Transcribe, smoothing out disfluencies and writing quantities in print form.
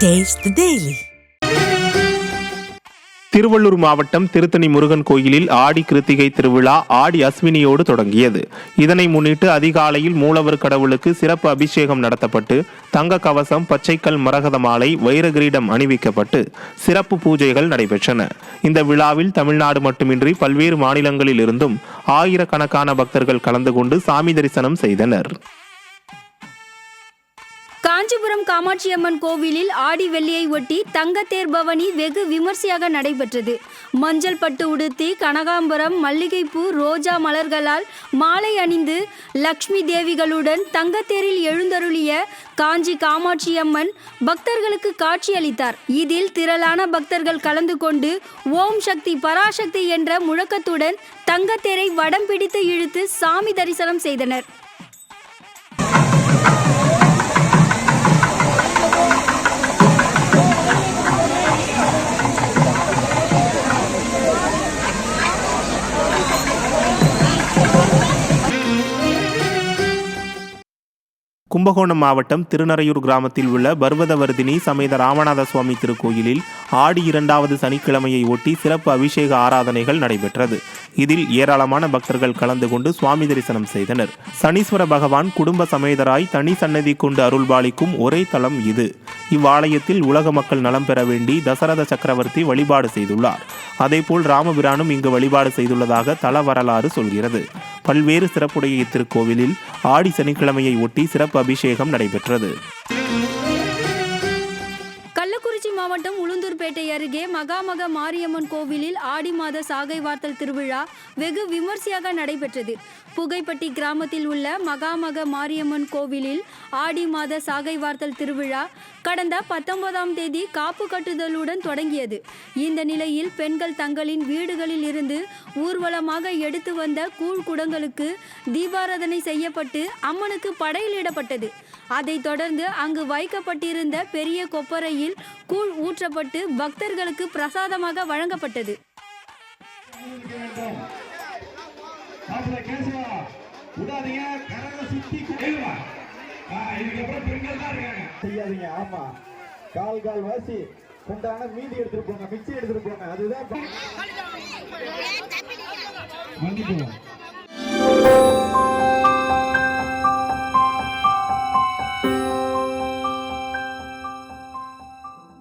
Taste the Daily. Tiruvallur மாவட்டம் திருத்தணி முருகன் கோயிலில் ஆடி கிருத்திகை திருவிழா ஆடி அஸ்வினியோடு தொடங்கியது. இதனை முன்னிட்டு அதிகாலையில் மூலவர் கடவுளுக்கு சிறப்பு அபிஷேகம் நடத்தப்பட்டு தங்க கவசம், பச்சைக்கல் மரகத மாலை, வைரகிரீடம் அணிவிக்கப்பட்டு சிறப்பு பூஜைகள் நடைபெற்றன. இந்த விழாவில் தமிழ்நாடு மட்டுமின்றி பல்வேறு மாநிலங்களில் இருந்தும் ஆயிரக்கணக்கான பக்தர்கள் கலந்து கொண்டு சாமி தரிசனம் செய்தனர். காஞ்சிபுரம் காமாட்சியம்மன் கோவிலில் ஆடி வெள்ளியை ஒட்டி தங்கத்தேர் பவனி வெகு விமர்சையாக நடைபெற்றது. மஞ்சள் பட்டு உடுத்தி கனகாம்பரம், மல்லிகைப்பூ, ரோஜா மலர்களால் மாலை அணிந்து லக்ஷ்மி தேவிகளுடன் தங்கத்தேரில் எழுந்தருளிய காஞ்சி காமாட்சியம்மன் பக்தர்களுக்கு காட்சியளித்தார். இதில் திரளான பக்தர்கள் கலந்து கொண்டு ஓம் சக்தி பராசக்தி என்ற முழக்கத்துடன் தங்கத்தேரை வடம் பிடித்து இழுத்து சாமி தரிசனம் செய்தனர். கும்பகோணம் மாவட்டம் திருநறையூர் கிராமத்தில் உள்ள பர்வதவர்தினி சமேத ராமநாத சுவாமி திருக்கோயிலில் ஆடி 2வது சனிக்கிழமையை ஒட்டி சிறப்பு அபிஷேக ஆராதனைகள் நடைபெற்றது. இதில் ஏராளமான பக்தர்கள் கலந்து கொண்டு சுவாமி தரிசனம் செய்தனர். சனீஸ்வர பகவான் குடும்ப சமேதராய் தனி சன்னதி கொண்டு அருள்பாலிக்கும் ஒரே தலம் இது. இவ்வாலயத்தில் உலக மக்கள் நலம் பெற வேண்டி தசரத சக்கரவர்த்தி வழிபாடு செய்துள்ளார். அதேபோல் ராமபிரானும் இங்கு வழிபாடு செய்துள்ளதாக தல வரலாறு சொல்கிறது. பல்வேறு சிறப்புடைய இத்திருக்கோவிலில் ஆடி சனிக்கிழமையை ஒட்டி சிறப்பு அபிஷேகம் நடைபெற்றது. கள்ளக்குறிச்சி மாவட்டம் உளுந்தூர்பேட்டை அருகே மகாமக மாரியம்மன் கோவிலில் ஆடி மாத சாகை வார்த்தல் திருவிழா வெகு விமர்சையாக நடைபெற்றது. புகைப்பட்டி கிராமத்தில் உள்ள மகாமக மாரியம்மன் கோவிலில் ஆடி மாத சாகை வார்த்தல் திருவிழா கடந்த 19ஆம் தேதி காப்பு கட்டுதலுடன் தொடங்கியது. இந்த நிலையில் பெண்கள் தங்களின் வீடுகளில் இருந்து ஊர்வலமாக எடுத்து வந்த கூழ் குடங்களுக்கு தீபாராதனை செய்யப்பட்டு அம்மனுக்கு படையலிடப்பட்டது. அதைத் தொடர்ந்து அங்கு வைக்கப்பட்டிருந்த பெரிய கொப்பரையில் கூழ் ஊற்றப்பட்டு பக்தர்களுக்கு பிரசாதமாக வழங்கப்பட்டது. ஆமா, கால் வாசி கொண்டான மீதி எடுத்துட்டு போங்க, மிக்சி எடுத்துட்டு போங்க, அதுதான்